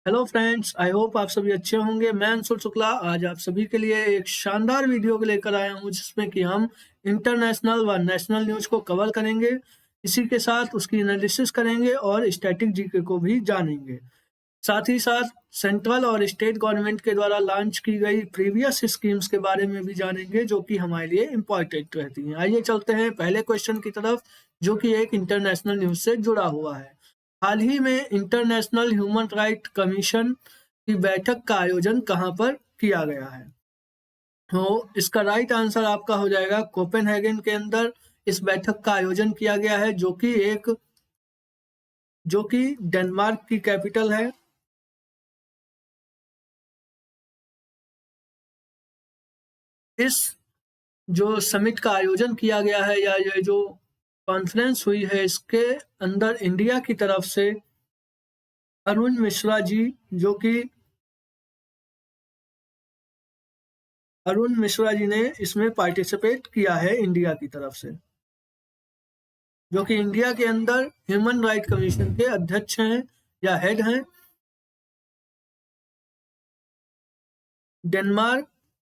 Hello friends, I hope आप सभी अच्छे होंगे। मैं अंशुल शुक्ला आज आप सभी के लिए एक शानदार वीडियो को लेकर आया हूं, जिसमें कि हम इंटरनेशनल व नेशनल न्यूज को कवर करेंगे। इसी के साथ उसकी एनालिसिस करेंगे और स्टैटिक जीके को भी जानेंगे। साथ ही साथ सेंट्रल और स्टेट गवर्नमेंट के द्वारा लॉन्च की गई प्रीवियस स्कीम्स के बारे में भी जानेंगे, जो कि हमारे लिए इम्पोर्टेंट रहती हैं। आइए चलते हैं पहले क्वेश्चन की तरफ, जो कि एक इंटरनेशनल न्यूज से जुड़ा हुआ है। हाल ही में इंटरनेशनल ह्यूमन राइट कमीशन की बैठक का आयोजन कहां पर किया गया है? तो इसका राइट आंसर आपका हो जाएगा कोपेनहेगन के अंदर इस बैठक का आयोजन किया गया है, जो कि डेनमार्क की कैपिटल है। इस जो समिट का आयोजन किया गया है, या ये जो कॉन्फ्रेंस हुई है, इसके अंदर इंडिया की तरफ से अरुण मिश्रा जी, जो कि अरुण मिश्रा जी ने इसमें पार्टिसिपेट किया है इंडिया की तरफ से, जो कि इंडिया के अंदर ह्यूमन राइट कमीशन के अध्यक्ष हैं या हेड हैं। डेनमार्क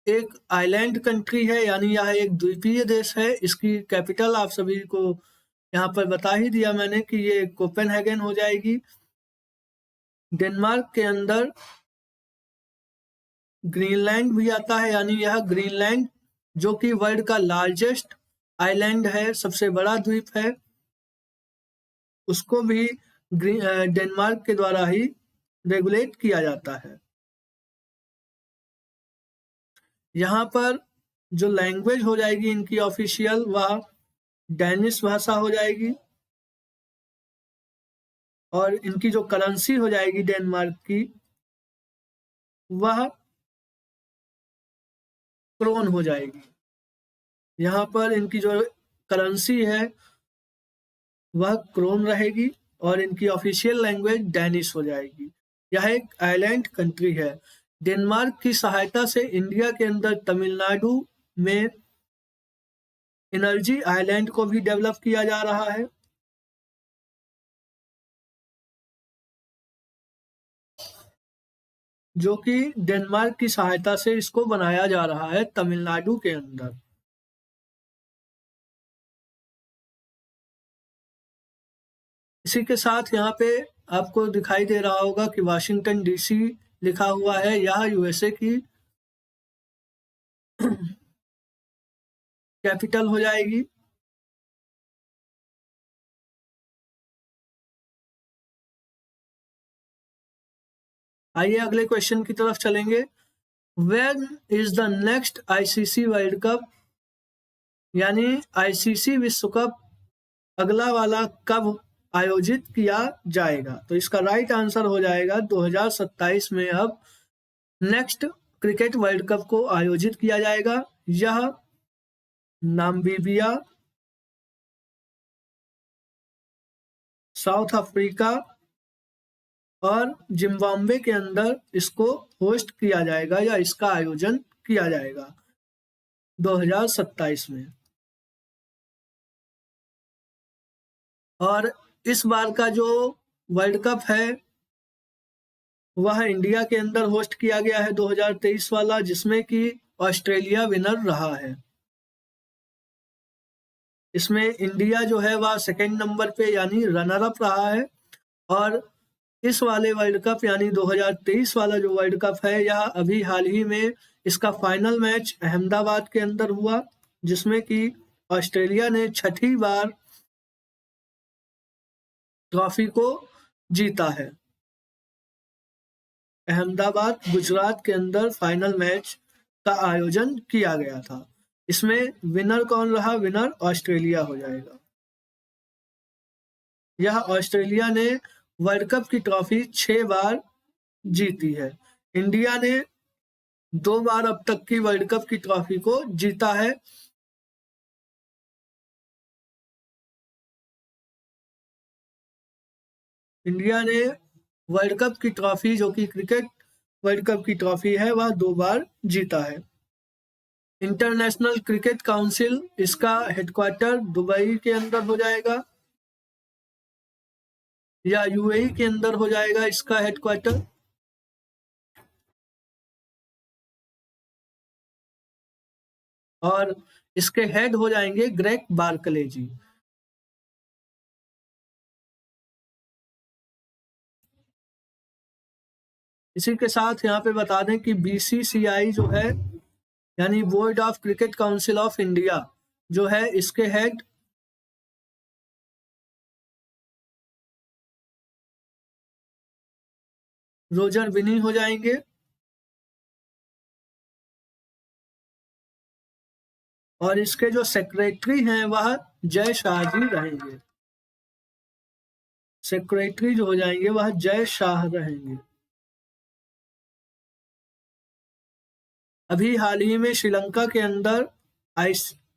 एक आइलैंड कंट्री है, यानी यह एक द्वीपीय देश है। इसकी कैपिटल आप सभी को यहाँ पर बता ही दिया मैंने कि ये कोपेनहेगन हो जाएगी। डेनमार्क के अंदर ग्रीनलैंड भी आता है, यानी यह ग्रीनलैंड जो कि वर्ल्ड का लार्जेस्ट आइलैंड है, सबसे बड़ा द्वीप है, उसको भी डेनमार्क के द्वारा ही रेगुलेट किया जाता है। यहाँ पर जो लैंग्वेज हो जाएगी इनकी ऑफिशियल, वह डैनिश भाषा हो जाएगी, और इनकी जो करेंसी हो जाएगी डेनमार्क की, वह क्रोन हो जाएगी। यहाँ पर इनकी जो करेंसी है वह क्रोन रहेगी, और इनकी ऑफिशियल लैंग्वेज डैनिश हो जाएगी। यह एक आइलैंड कंट्री है। डेनमार्क की सहायता से इंडिया के अंदर तमिलनाडु में एनर्जी आइलैंड को भी डेवलप किया जा रहा है। जो कि डेनमार्क की सहायता से इसको बनाया जा रहा है तमिलनाडु के अंदर। इसी के साथ यहाँ पे आपको दिखाई दे रहा होगा कि वाशिंगटन डीसी लिखा हुआ है। यह यूएसए की कैपिटल हो जाएगी। आइए अगले क्वेश्चन की तरफ चलेंगे। When is the next ICC world cup, यानी आईसीसी विश्व कप अगला वाला कब आयोजित किया जाएगा? तो इसका राइट आंसर हो जाएगा 2027 में अब नेक्स्ट क्रिकेट वर्ल्ड कप को आयोजित किया जाएगा। यह नामीबिया, साउथ अफ्रीका और जिम्बाब्वे के अंदर इसको होस्ट किया जाएगा, या इसका आयोजन किया जाएगा 2027 में। और इस बार का जो वर्ल्ड कप है वह इंडिया के अंदर होस्ट किया गया है 2023 वाला, जिसमें कि ऑस्ट्रेलिया विनर रहा है। इसमें इंडिया जो है वह सेकंड नंबर पे यानी रनर अप रहा है। और इस वाले वर्ल्ड कप यानी 2023 वाला जो वर्ल्ड कप है, यह अभी हाल ही में इसका फाइनल मैच अहमदाबाद के अंदर हुआ, जिसमें कि ऑस्ट्रेलिया ने छठी बार ट्रॉफी को जीता है। अहमदाबाद गुजरात के अंदर फाइनल मैच का आयोजन किया गया था। इसमें विनर कौन रहा? विनर ऑस्ट्रेलिया हो जाएगा। यह ऑस्ट्रेलिया ने वर्ल्ड कप की ट्रॉफी 6 बार जीती है। इंडिया ने 2 बार अब तक की वर्ल्ड कप की ट्रॉफी को जीता है। इंडिया ने वर्ल्ड कप की ट्रॉफी, जो कि क्रिकेट वर्ल्ड कप की ट्रॉफी है, वह 2 बार जीता है। इंटरनेशनल क्रिकेट काउंसिल, इसका हेडक्वार्टर दुबई के अंदर हो जाएगा, या यूएई के अंदर हो जाएगा इसका हेडक्वार्टर। और इसके हेड हो जाएंगे ग्रेग बार्कले जी। इसी के साथ यहाँ पे बता दें कि बीसीसीआई जो है यानी board of cricket council of India जो है, इसके हेड रोजर विनी हो जाएंगे और इसके जो सेक्रेटरी हैं वह जय शाह जी रहेंगे। सेक्रेटरी जो हो जाएंगे वह जय शाह रहेंगे। अभी हाल ही में श्रीलंका के अंदर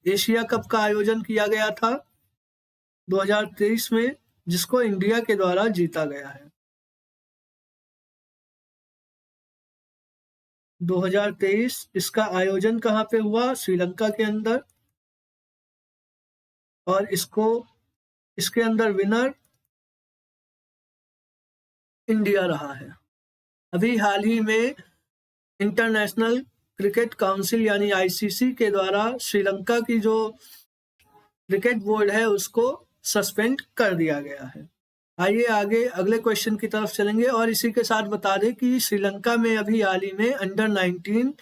एशिया कप का आयोजन किया गया था 2023 में, जिसको इंडिया के द्वारा जीता गया है। 2023 इसका आयोजन कहाँ पे हुआ? श्रीलंका के अंदर, और इसके अंदर विनर इंडिया रहा है। अभी हाल ही में इंटरनेशनल क्रिकेट काउंसिल यानी आईसीसी के द्वारा श्रीलंका की जो क्रिकेट बोर्ड है उसको सस्पेंड कर दिया गया है। आइए आगे अगले क्वेश्चन की तरफ चलेंगे और इसी के साथ बता दें कि श्रीलंका में अभी हाल ही में अंडर 19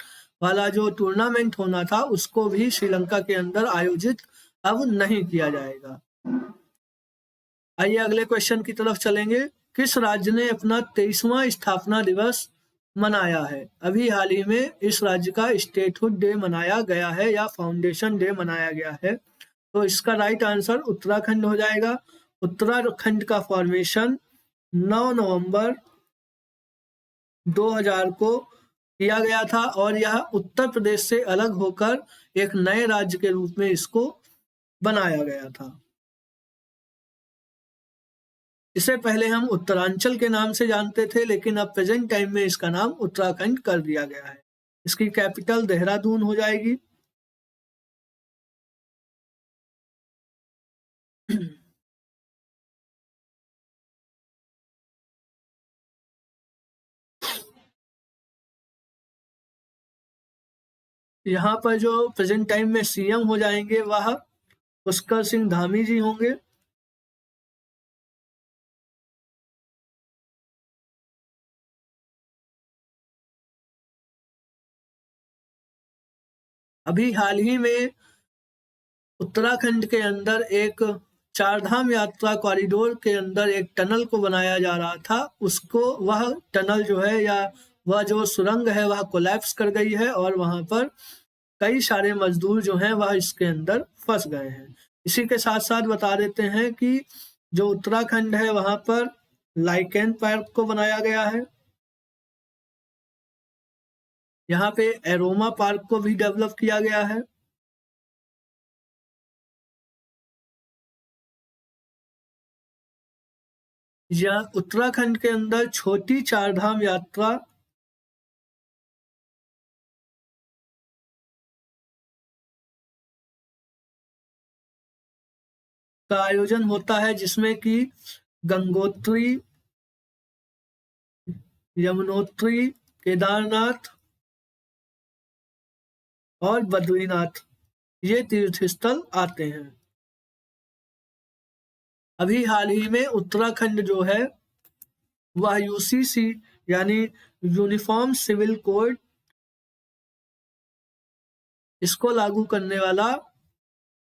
वाला जो टूर्नामेंट होना था उसको भी श्रीलंका के अंदर आयोजित अब नहीं किया जाएगा। आइए अगले क्वेश्चन की तरफ चलेंगे। किस राज्य ने अपना 23वां स्थापना दिवस मनाया है? अभी हाल ही में इस राज्य का स्टेटहुड डे मनाया गया है या फाउंडेशन डे मनाया गया है। तो इसका राइट आंसर उत्तराखंड हो जाएगा। उत्तराखंड का फॉर्मेशन 9 नवंबर 2000 को किया गया था और यह उत्तर प्रदेश से अलग होकर एक नए राज्य के रूप में इसको बनाया गया था। इसे पहले हम उत्तरांचल के नाम से जानते थे, लेकिन अब प्रेजेंट टाइम में इसका नाम उत्तराखंड कर दिया गया है। इसकी कैपिटल देहरादून हो जाएगी। यहाँ पर जो प्रेजेंट टाइम में सीएम हो जाएंगे वह पुष्कर सिंह धामी जी होंगे। अभी हाल ही में उत्तराखंड के अंदर एक चारधाम यात्रा कॉरिडोर के अंदर एक टनल को बनाया जा रहा था, उसको वह टनल जो है या वह जो सुरंग है वह कोलैप्स कर गई है और वहां पर कई सारे मजदूर जो हैं वह इसके अंदर फंस गए हैं। इसी के साथ साथ बता देते हैं कि जो उत्तराखंड है वहां पर लाइकेन पार्क को बनाया गया है। यहाँ पे एरोमा पार्क को भी डेवलप किया गया है। यह उत्तराखंड के अंदर छोटी चारधाम यात्रा का आयोजन होता है, जिसमें कि गंगोत्री, यमुनोत्री, केदारनाथ और बद्रीनाथ ये तीर्थ स्थल आते हैं। अभी हाल ही में उत्तराखंड जो है वह यूसीसी यानी यूनिफॉर्म सिविल कोड इसको लागू करने वाला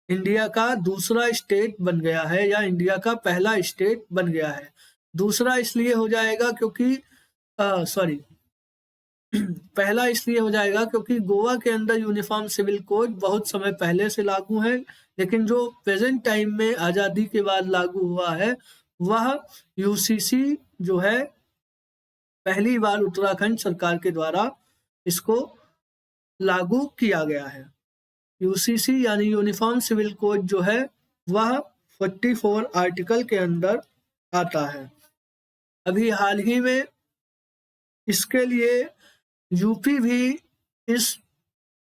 इंडिया का दूसरा स्टेट बन गया है या इंडिया का पहला स्टेट बन गया है। दूसरा इसलिए हो जाएगा क्योंकि सॉरी पहला इसलिए हो जाएगा क्योंकि गोवा के अंदर यूनिफॉर्म सिविल कोड बहुत समय पहले से लागू है, लेकिन जो प्रेजेंट टाइम में आज़ादी के बाद लागू हुआ है वह यूसीसी जो है पहली बार उत्तराखंड सरकार के द्वारा इसको लागू किया गया है। यूसीसी यानी यूनिफॉर्म सिविल कोड जो है वह 44 आर्टिकल के अंदर आता है। अभी हाल ही में इसके लिए यूपी भी इस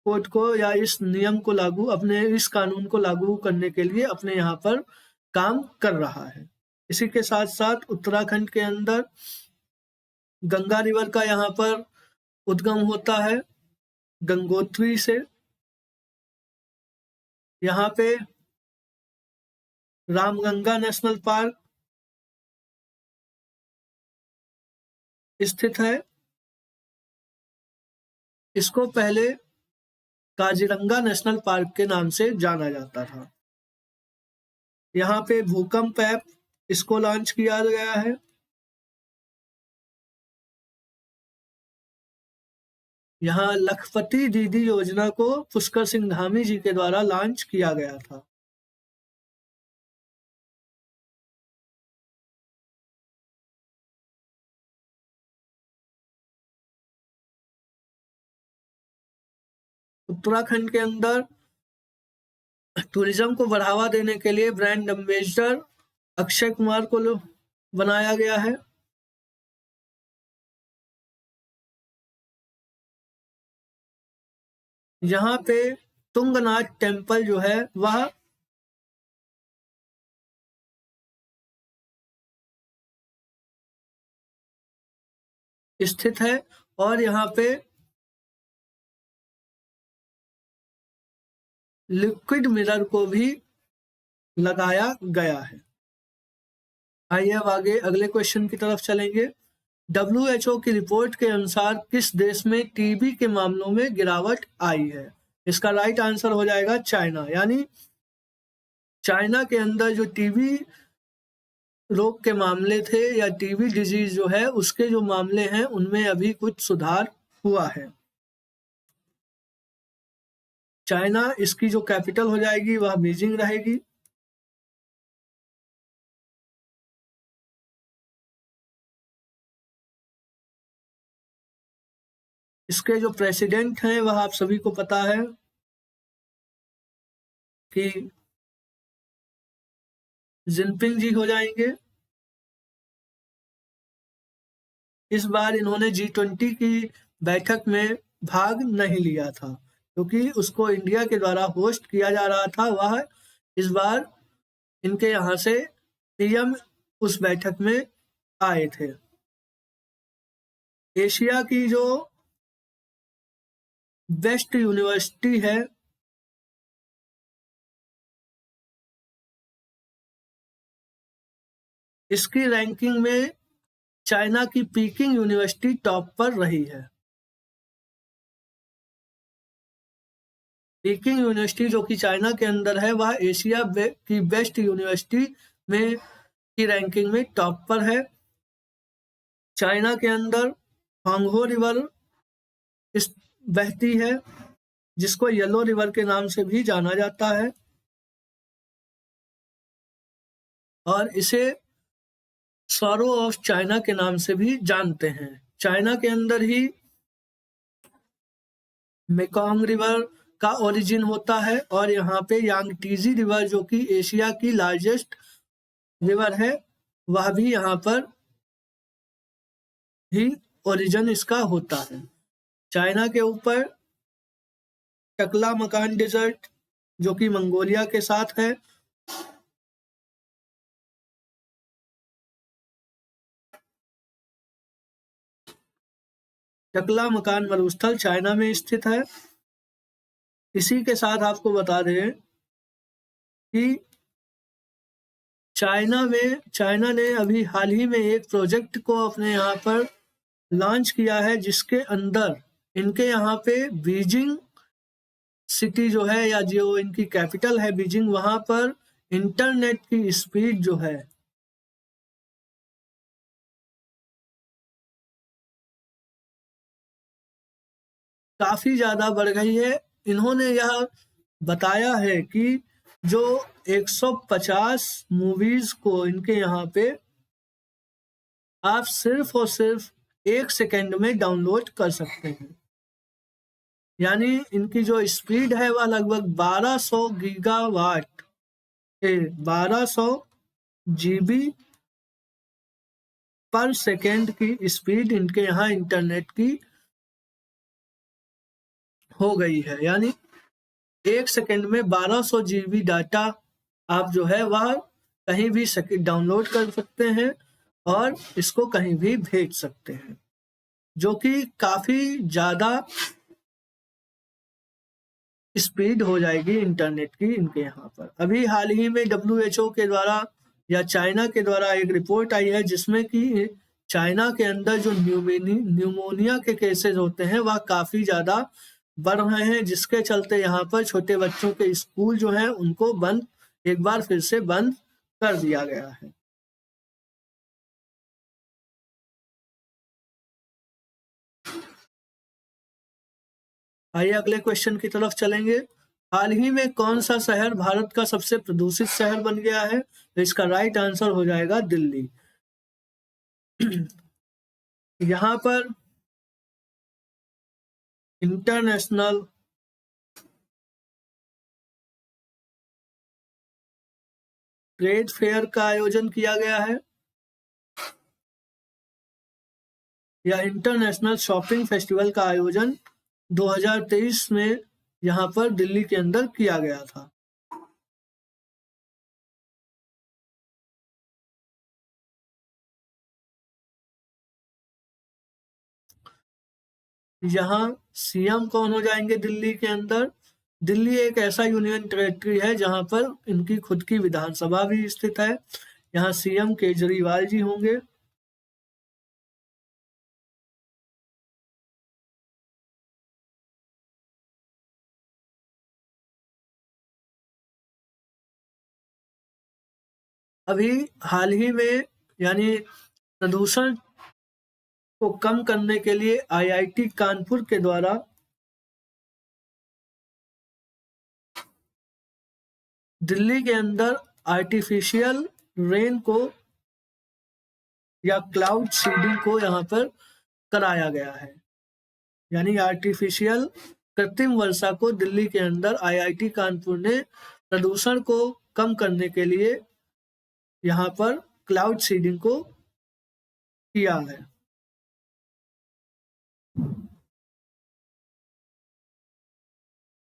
कोड को या इस नियम को लागू अपने इस कानून को लागू करने के लिए अपने यहाँ पर काम कर रहा है। इसी के साथ साथ उत्तराखंड के अंदर गंगा रिवर का यहाँ पर उद्गम होता है गंगोत्री से। यहाँ पे रामगंगा नेशनल पार्क स्थित है। इसको पहले काजीरंगा नेशनल पार्क के नाम से जाना जाता था। यहाँ पे भूकंप ऐप इसको लॉन्च किया गया है। यहाँ लखपति दीदी योजना को पुष्कर सिंह धामी जी के द्वारा लॉन्च किया गया था। उत्तराखंड के अंदर टूरिज्म को बढ़ावा देने के लिए ब्रांड एम्बेसडर अक्षय कुमार को बनाया गया है। यहाँ पे तुंगनाथ टेम्पल जो है वह स्थित है और यहाँ पे लिक्विड मिरर को भी लगाया गया है। आइए अब आगे अगले क्वेश्चन की तरफ चलेंगे। WHO की रिपोर्ट के अनुसार किस देश में टीबी के मामलों में गिरावट आई है? इसका राइट आंसर हो जाएगा चाइना। यानी चाइना के अंदर जो टीबी रोग के मामले थे या टीबी डिजीज जो है उसके जो मामले हैं उनमें अभी कुछ सुधार हुआ है। चाइना इसकी जो कैपिटल हो जाएगी वह बीजिंग रहेगी। इसके जो प्रेसिडेंट हैं वह आप सभी को पता है कि जिनपिंग जी हो जाएंगे। इस बार इन्होंने G20 की बैठक में भाग नहीं लिया था क्योंकि उसको इंडिया के द्वारा होस्ट किया जा रहा था। वह इस बार इनके यहाँ से पीएम उस बैठक में आए थे। एशिया की जो बेस्ट यूनिवर्सिटी है इसकी रैंकिंग में चाइना की पीकिंग यूनिवर्सिटी टॉप पर रही है। पीकिंग यूनिवर्सिटी जो कि चाइना के अंदर है वह एशिया की बेस्ट यूनिवर्सिटी में की रैंकिंग में टॉप पर है। चाइना के अंदर हांगहो रिवर बहती है जिसको येलो रिवर के नाम से भी जाना जाता है और इसे सॉरो ऑफ चाइना के नाम से भी जानते हैं। चाइना के अंदर ही मेकोंग रिवर का ओरिजिन होता है और यहाँ पे यांगटीजी रिवर जो कि एशिया की लार्जेस्ट रिवर है वह भी यहाँ पर ही ओरिजिन इसका होता है। चाइना के ऊपर टकला मकान डेजर्ट जो कि मंगोलिया के साथ है। टकला मकान मरुस्थल चाइना में स्थित है। इसी के साथ आपको बता दें कि चाइना ने अभी हाल ही में एक प्रोजेक्ट को अपने यहाँ पर लॉन्च किया है जिसके अंदर इनके यहाँ पे बीजिंग सिटी जो है या जो इनकी कैपिटल है बीजिंग वहां पर इंटरनेट की स्पीड जो है काफी ज्यादा बढ़ गई है। इन्होंने यह बताया है कि जो 150 मूवीज को इनके यहाँ पे आप सिर्फ और सिर्फ 1 सेकेंड में डाउनलोड कर सकते हैं। यानी इनकी जो स्पीड है वह लगभग 1200 गीगावाट 1200 जीबी पर सेकेंड की स्पीड इनके यहाँ इंटरनेट की हो गई है। यानी 1 सेकेंड में 1200 जीबी डाटा आप जो है वह कहीं भी डाउनलोड कर सकते हैं और इसको कहीं भी भेज सकते हैं जो कि काफी ज्यादा स्पीड हो जाएगी इंटरनेट की इनके यहाँ पर। अभी हाल ही में WHO के द्वारा या चाइना के द्वारा एक रिपोर्ट आई है जिसमें कि चाइना के अंदर जो न्यूमोनिया के केसेस होते हैं वह काफी ज्यादा बढ़ रहे हैं, जिसके चलते यहाँ पर छोटे बच्चों के स्कूल जो हैं उनको बंद, एक बार फिर से बंद कर दिया गया है। आइए अगले क्वेश्चन की तरफ चलेंगे। हाल ही में कौन सा शहर भारत का सबसे प्रदूषित शहर बन गया है? तो इसका राइट आंसर हो जाएगा दिल्ली। यहाँ पर इंटरनेशनल ट्रेड फेयर का आयोजन किया गया है या इंटरनेशनल शॉपिंग फेस्टिवल का आयोजन 2023 में यहाँ पर दिल्ली के अंदर किया गया था। यहाँ सीएम कौन हो जाएंगे दिल्ली के अंदर? दिल्ली एक ऐसा यूनियन टेरेटरी है जहां पर इनकी खुद की विधानसभा भी स्थित है। यहाँ सीएम केजरीवाल जी होंगे। अभी हाल ही में यानी प्रदूषण को कम करने के लिए आईआईटी कानपुर के द्वारा दिल्ली के अंदर आर्टिफिशियल रेन को या क्लाउड सीडिंग को यहाँ पर कराया गया है। यानी आर्टिफिशियल कृत्रिम वर्षा को दिल्ली के अंदर आईआईटी कानपुर ने प्रदूषण को कम करने के लिए यहाँ पर क्लाउड सीडिंग को किया है।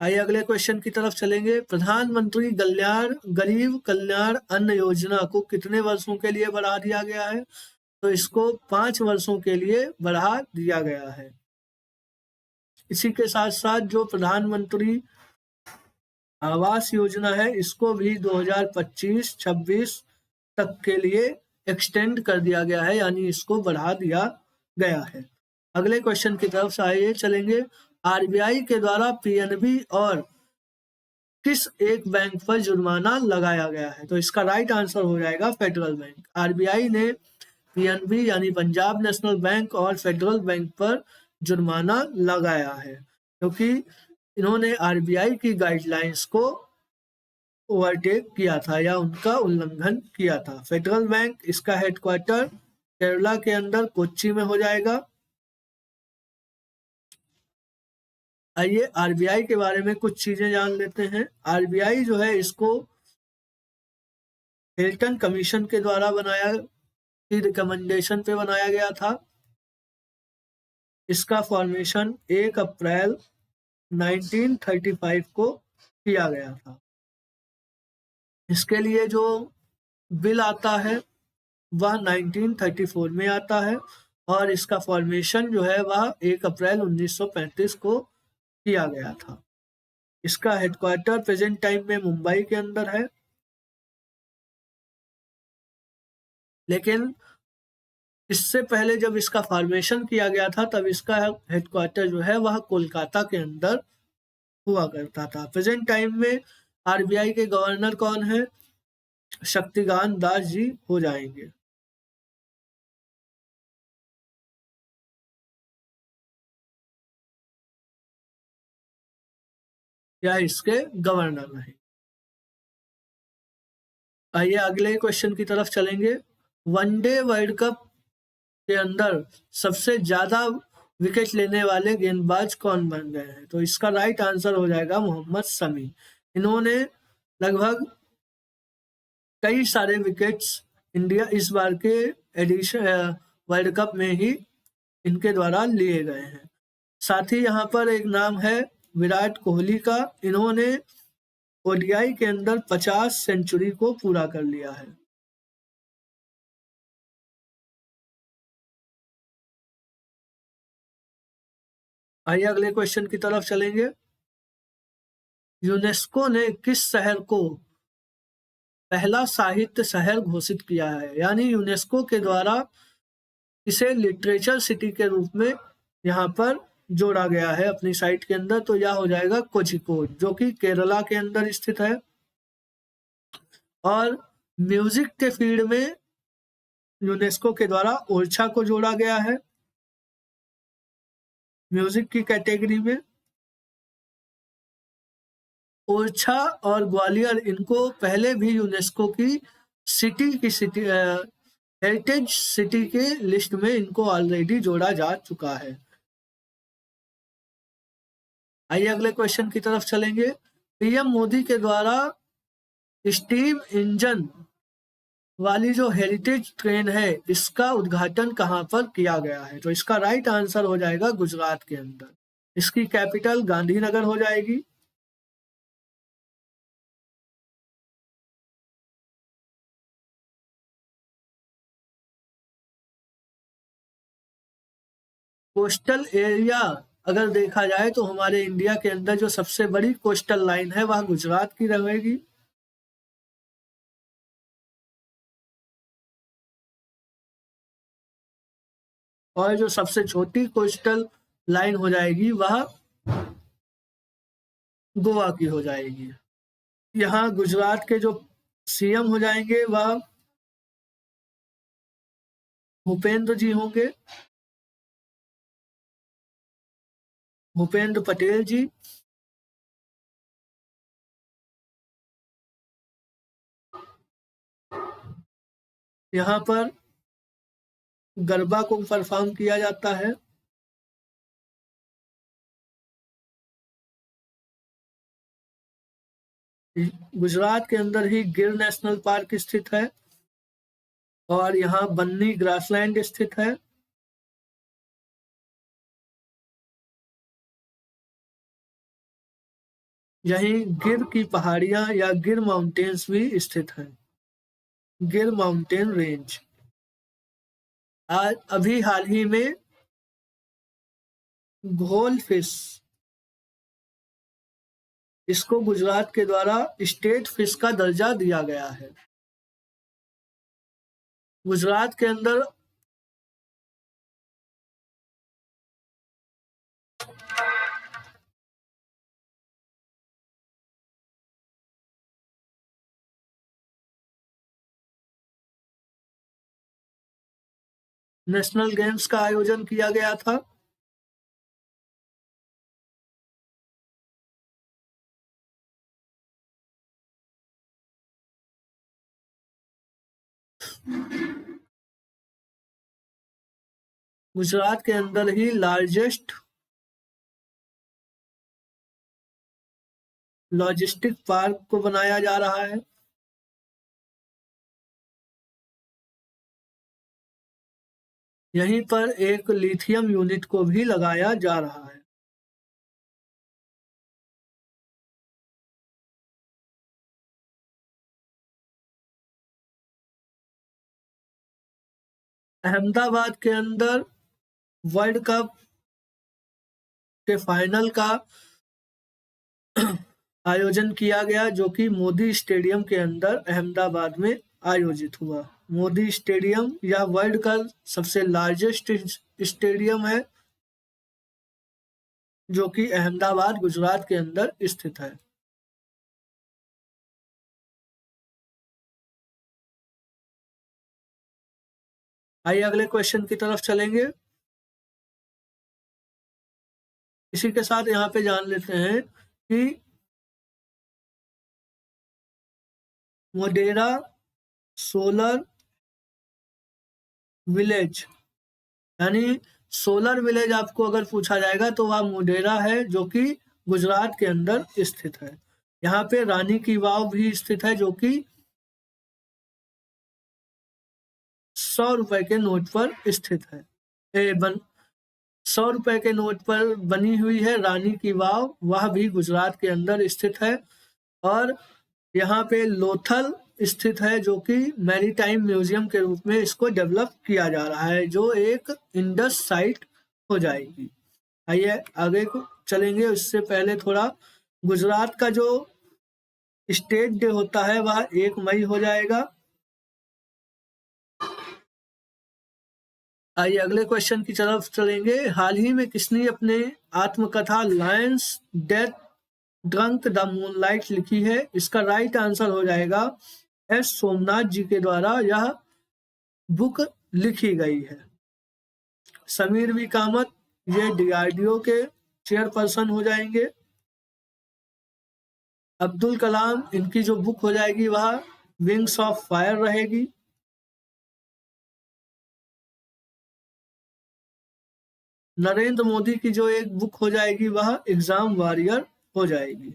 आइए अगले क्वेश्चन की तरफ चलेंगे। प्रधानमंत्री गरीब कल्याण अन्न योजना को कितने वर्षों के लिए बढ़ा दिया गया है? तो इसको 5 वर्षों के लिए बढ़ा दिया गया है। इसी के साथ साथ जो प्रधानमंत्री आवास योजना है इसको भी 2025-26 तक के लिए एक्सटेंड कर दिया गया है, यानी इसको बढ़ा दिया गया है। अगले क्वेश्चन की तरफ से आइए चलेंगे। आरबीआई के द्वारा पीएनबी और किस एक बैंक पर जुर्माना लगाया गया है? तो इसका राइट आंसर हो जाएगा फेडरल बैंक। आरबीआई ने पीएनबी यानी पंजाब नेशनल बैंक और फेडरल बैंक पर जुर्माना लगाया है क्योंकि इन्होंने आरबीआई की गाइडलाइंस को ओवरटेक किया था या उनका उल्लंघन किया था। फेडरल बैंक, इसका हेडक्वार्टर केरला के अंदर कोच्चि में हो जाएगा। आइए आरबीआई के बारे में कुछ चीजें जान लेते हैं। आरबीआई जो है इसको हिल्टन कमीशन के द्वारा बनाया की रिकमेंडेशन पे बनाया गया था। इसका फॉर्मेशन 1 अप्रैल 1935 को किया गया था। इसके लिए जो बिल आता है वह 1934 में आता है और इसका फॉर्मेशन जो है वह 1 अप्रैल 1935 को किया गया था। इसका हेडक्वार्टर प्रेजेंट टाइम में मुंबई के अंदर है, लेकिन इससे पहले जब इसका फॉर्मेशन किया गया था तब इसका हेडक्वार्टर जो है वह कोलकाता के अंदर हुआ करता था। प्रेजेंट टाइम में आरबीआई के गवर्नर कौन है? शक्तिकांत दास जी हो जाएंगे। या इसके गवर्नर रहे। आइए अगले क्वेश्चन की तरफ चलेंगे। वनडे वर्ल्ड कप के अंदर सबसे ज्यादा विकेट लेने वाले गेंदबाज कौन बन गए हैं? तो इसका राइट आंसर हो जाएगा मोहम्मद शमी। इन्होंने लगभग कई सारे विकेट्स इंडिया इस बार के एडिशन वर्ल्ड कप में ही इनके द्वारा लिए गए हैं। साथ ही यहाँ पर एक नाम है विराट कोहली का। इन्होंने ओडीआई के अंदर 50 सेंचुरी को पूरा कर लिया है। आइए अगले क्वेश्चन की तरफ चलेंगे। यूनेस्को ने किस शहर को पहला साहित्य शहर घोषित किया है? यानी यूनेस्को के द्वारा इसे लिटरेचर सिटी के रूप में यहाँ पर जोड़ा गया है अपनी साइट के अंदर। तो यह हो जाएगा कोझिकोड, जो कि केरला के अंदर स्थित है। और म्यूजिक के फील्ड में यूनेस्को के द्वारा ओरछा को जोड़ा गया है म्यूजिक की कैटेगरी में। ओरछा और ग्वालियर, इनको पहले भी यूनेस्को की सिटी हेरिटेज सिटी के लिस्ट में इनको ऑलरेडी जोड़ा जा चुका है। आइए अगले क्वेश्चन की तरफ चलेंगे। पीएम मोदी के द्वारा स्टीम इंजन वाली जो हेरिटेज ट्रेन है, इसका उद्घाटन कहां पर किया गया है? तो इसका राइट आंसर हो जाएगा गुजरात के अंदर। इसकी कैपिटल गांधीनगर हो जाएगी। कोस्टल एरिया अगर देखा जाए तो हमारे इंडिया के अंदर जो सबसे बड़ी कोस्टल लाइन है वह गुजरात की रहेगी। और जो सबसे छोटी कोस्टल लाइन हो जाएगी वह गोवा की हो जाएगी। यहाँ गुजरात के जो सीएम हो जाएंगे वह भूपेंद्र जी होंगे, भूपेंद्र पटेल जी। यहाँ पर गरबा को परफॉर्म किया जाता है। गुजरात के अंदर ही गिर नेशनल पार्क स्थित है और यहाँ बन्नी ग्रासलैंड स्थित है। यहीं गिर की पहाड़ियां या गिर माउंटेन्स भी स्थित हैं, गिर माउंटेन रेंज। आज अभी हाल ही में घोल फिश, इसको गुजरात के द्वारा स्टेट फिश का दर्जा दिया गया है। गुजरात के अंदर नेशनल गेम्स का आयोजन किया गया था। गुजरात के अंदर ही लार्जेस्ट लॉजिस्टिक पार्क को बनाया जा रहा है। यहीं पर एक लिथियम यूनिट को भी लगाया जा रहा है। अहमदाबाद के अंदर वर्ल्ड कप के फाइनल का आयोजन किया गया, जो कि मोदी स्टेडियम के अंदर अहमदाबाद में आयोजित हुआ। मोदी स्टेडियम यह वर्ल्ड का सबसे लार्जेस्ट स्टेडियम है, जो कि अहमदाबाद गुजरात के अंदर स्थित है। आइए अगले क्वेश्चन की तरफ चलेंगे। इसी के साथ यहाँ पे जान लेते हैं कि मोडेरा सोलर विलेज, यानी सोलर विलेज आपको अगर पूछा जाएगा तो वह मोडेरा है, जो कि गुजरात के अंदर स्थित है। यहाँ पे रानी की वाव भी स्थित है, जो कि 100 रुपए के नोट पर स्थित है। 100 रुपए के नोट पर बनी हुई है रानी की वाव, वह भी गुजरात के अंदर स्थित है। और यहाँ पे लोथल स्थित है, जो कि मैरीटाइम म्यूजियम के रूप में इसको डेवलप किया जा रहा है, जो एक इंडस साइट हो जाएगी। आइए आगे को चलेंगे, उससे पहले थोड़ा गुजरात का जो स्टेट डे होता है वह 1 मई हो जाएगा। आइए अगले क्वेश्चन की तरफ चलेंगे। हाल ही में किसने अपने आत्मकथा Lions death drunk the moonlight लिखी है? इसका राइट आंसर हो जाएगा एस सोमनाथ जी के द्वारा यह बुक लिखी गई है। समीर वी कामत ये डीआरडीओ के चेयरपर्सन हो जाएंगे। अब्दुल कलाम इनकी जो बुक हो जाएगी वह विंग्स ऑफ फायर रहेगी। नरेंद्र मोदी की जो एक बुक हो जाएगी वह एग्जाम वॉरियर हो जाएगी।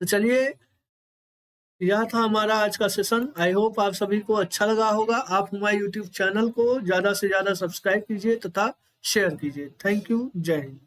तो चलिए यह था हमारा आज का सेशन। आई होप आप सभी को अच्छा लगा होगा। आप हमारे यूट्यूब चैनल को ज़्यादा से ज़्यादा सब्सक्राइब कीजिए तथा शेयर कीजिए। Thank you. जय हिंद।